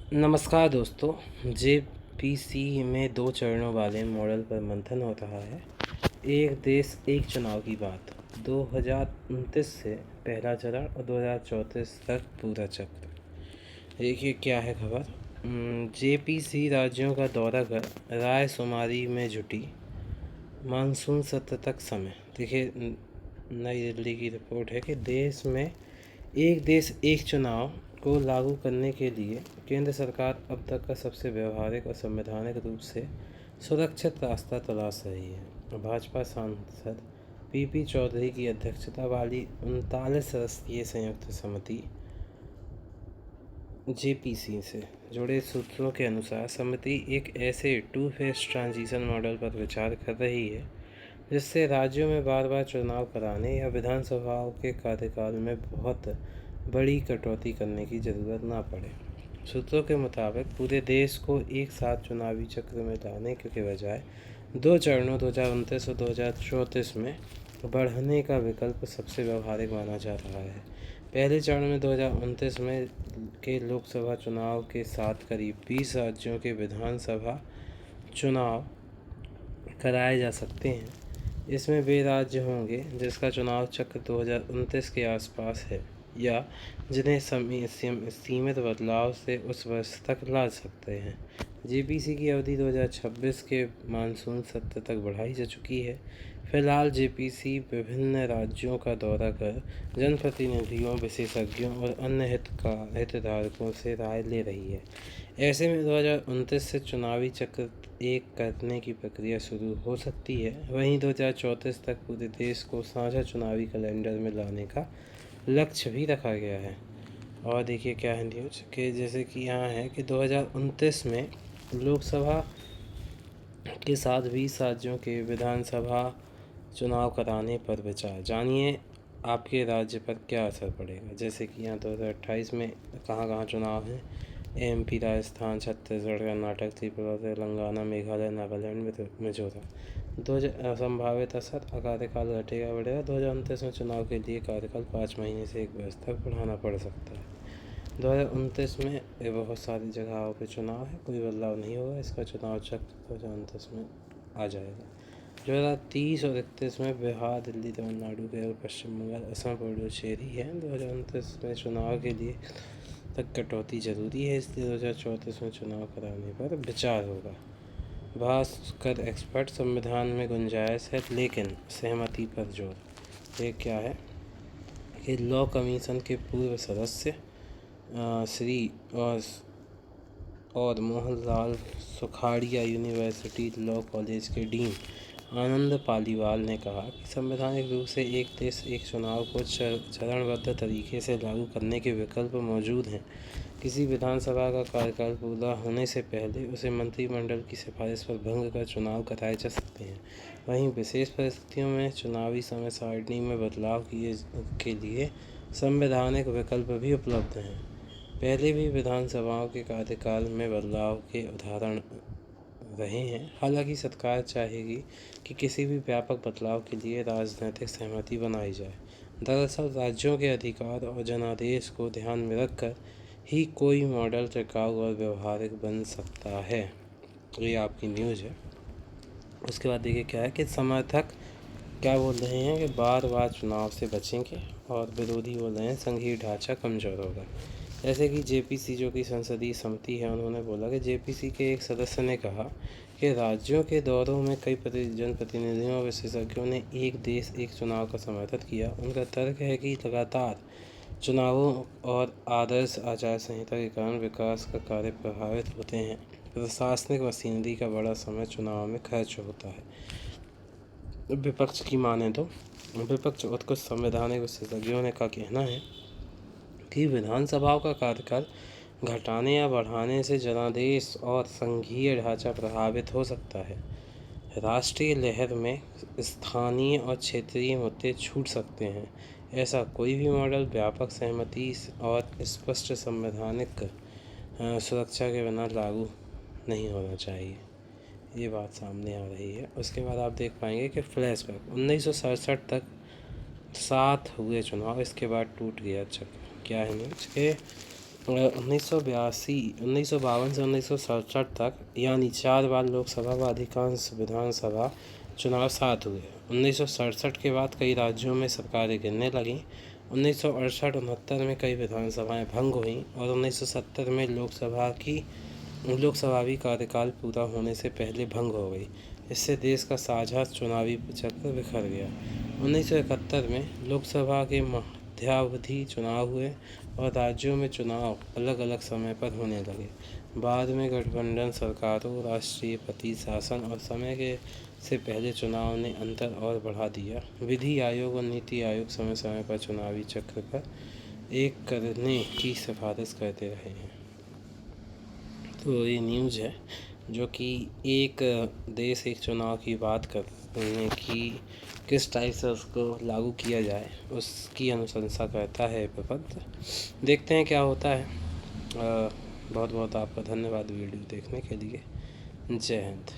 नमस्कार दोस्तों। जेपीसी में 2 चरणों वाले मॉडल पर मंथन हो रहा है। एक देश एक चुनाव की बात। 2029 से पहला चरण और 2034 तक पूरा चक्र। देखिए क्या है खबर। जेपीसी राज्यों का दौरा कर रायशुमारी में जुटी। मानसून सत्र तक समय। देखिए नई दिल्ली की रिपोर्ट है कि देश में एक देश एक चुनाव को लागू करने के लिए केंद्र सरकार अब तक का सबसे व्यवहारिक और संवैधानिक रूप से सुरक्षित रास्ता तलाश रही है। भाजपा सांसद पीपी चौधरी की अध्यक्षता वाली 39 सदस्यीय संयुक्त समिति जेपीसी से जुड़े सूत्रों के अनुसार समिति एक ऐसे टू फेज ट्रांजिशन मॉडल पर विचार कर रही है जिससे राज्यों में बार बार चुनाव कराने या विधानसभाओं के कार्यकाल में बहुत बड़ी कटौती करने की ज़रूरत ना पड़े। सूत्रों के मुताबिक पूरे देश को एक साथ चुनावी चक्र में लाने के बजाय 2 चरणों 2029 और 2034 में बढ़ने का विकल्प सबसे व्यवहारिक माना जा रहा है। पहले चरण में 2029 में के लोकसभा चुनाव के साथ करीब 20 राज्यों के विधानसभा चुनाव कराए जा सकते हैं। इसमें वे राज्य होंगे जिसका चुनाव चक्र 2029 के आसपास है या जिन्हें सीमित बदलाव से उस वर्ष तक ला सकते हैं। जेपीसी की अवधि 2026 के मानसून सत्र तक बढ़ाई जा चुकी है। फिलहाल जेपीसी विभिन्न राज्यों का दौरा कर जनप्रतिनिधियों, विशेषज्ञों और अन्य हितधारकों से राय ले रही है। ऐसे में 2029 से चुनावी चक्र एक करने की प्रक्रिया शुरू हो सकती है। वहीं 2034 तक पूरे देश को साझा चुनावी कैलेंडर में लाने का लक्ष्य भी रखा गया है। और देखिए क्या है न्यूज कि जैसे कि यहाँ है कि 2029 में लोकसभा के साथ 20 राज्यों के विधानसभा चुनाव कराने पर विचार। जानिए आपके राज्य पर क्या असर पड़ेगा। जैसे कि यहाँ 2028 में कहाँ कहाँ चुनाव हैं। एमपी, राजस्थान, छत्तीसगढ़, कर्नाटक, त्रिपुरा, तेलंगाना, मेघालय, नागालैंड, मिजोरम। संभावित असर। कार्यकाल घटेगा बढ़ेगा। 2029 में चुनाव के लिए कार्यकाल 5 महीने से 1 वर्ष तक बढ़ाना पड़ सकता है। 2029 में बहुत सारी जगहों पे चुनाव है, कोई बदलाव नहीं होगा। इसका चुनाव चक्र 2029 में आ जाएगा। 2030 और 31 में बिहार, दिल्ली, तमिलनाडु, केरल, पश्चिम बंगाल, असम, पुडुचेरी है। 2029 में चुनाव के लिए तक कटौती जरूरी है, इसलिए 2034 में चुनाव कराने पर विचार होगा। भास्कर एक्सपर्ट। संविधान में गुंजाइश है लेकिन सहमति पर जोर। ये क्या है कि लॉ कमीशन के पूर्व सदस्य श्री और Mohanlal Sukhadia, university law college के डीन आनंद पालीवाल ने कहा कि संवैधानिक रूप से एक देश एक चुनाव को चरणबद्ध तरीके से लागू करने के विकल्प मौजूद हैं। किसी विधानसभा का कार्यकाल पूरा होने से पहले उसे मंत्रिमंडल की सिफारिश पर भंग कर चुनाव कराए जा सकते हैं। वहीं विशेष परिस्थितियों में चुनावी समय सारणी में बदलाव के लिए संवैधानिक विकल्प भी उपलब्ध हैं। पहले भी विधानसभाओं के कार्यकाल में बदलाव के उदाहरण रहे हैं। हालांकि सरकार चाहेगी कि किसी भी व्यापक बदलाव के लिए राजनीतिक सहमति बनाई जाए। दरअसल राज्यों के अधिकार और जनादेश को ध्यान में रखकर ही कोई मॉडल टिकाऊ और व्यवहारिक बन सकता है। ये आपकी न्यूज़ है। उसके बाद देखिए क्या है कि समर्थक क्या बोल रहे हैं कि बार बार चुनाव से बचेंगे और विरोधी बोल रहे हैं संघीय ढांचा कमज़ोर होगा। जैसे कि जेपीसी जो कि संसदीय समिति है, उन्होंने बोला कि जेपीसी के एक सदस्य ने कहा कि राज्यों के दौरों में कई जनप्रतिनिधियों और विशेषज्ञों ने एक देश एक चुनाव का समर्थन किया। उनका तर्क है कि लगातार चुनावों और आदर्श आचार संहिता के कारण विकास का कार्य प्रभावित होते हैं। प्रशासनिक मशीनरी का बड़ा समय चुनाव में खर्च होता है। विपक्ष की माने तो विपक्ष और कुछ संवैधानिक विशेषज्ञों का कहना है कि विधानसभाओं का कार्यकाल घटाने या बढ़ाने से जनादेश और संघीय ढांचा प्रभावित हो सकता है। राष्ट्रीय लहर में स्थानीय और क्षेत्रीय मुद्दे छूट सकते हैं। ऐसा कोई भी मॉडल व्यापक सहमति और स्पष्ट संवैधानिक सुरक्षा के बिना लागू नहीं होना चाहिए। ये बात सामने आ रही है। उसके बाद आप देख पाएंगे कि फ्लैशबैक 1967 तक 7 हुए चुनाव, इसके बाद टूट गया चक्र। क्या है न्यूज के 1952 से 1967 तक यानी 4 बार लोकसभा व अधिकांश विधानसभा चुनाव साथ हुए। 1967 के बाद कई राज्यों में सरकारें गिरने लगीं। 1968-69 में कई विधानसभाएं भंग हुईं और 1970 में लोकसभावी कार्यकाल पूरा होने से पहले भंग हो गई। इससे देश का साझा चुनावी चक्र बिखर गया। 1971 में लोकसभा के मध्यावधि चुनाव हुए और राज्यों में चुनाव अलग अलग समय पर होने लगे। बाद में गठबंधन सरकारों, राष्ट्रपति शासन और समय से पहले चुनाव ने अंतर और बढ़ा दिया। विधि आयोग और नीति आयोग समय समय पर चुनावी चक्र पर एक करने की सिफारिश करते रहे हैं। तो ये न्यूज़ है जो कि एक देश एक चुनाव की बात करने की किस टाइप से उसको लागू किया जाए उसकी अनुशंसा करता है प्रबंध। देखते हैं क्या होता है। बहुत बहुत आपका धन्यवाद वीडियो देखने के लिए। जय हिंद।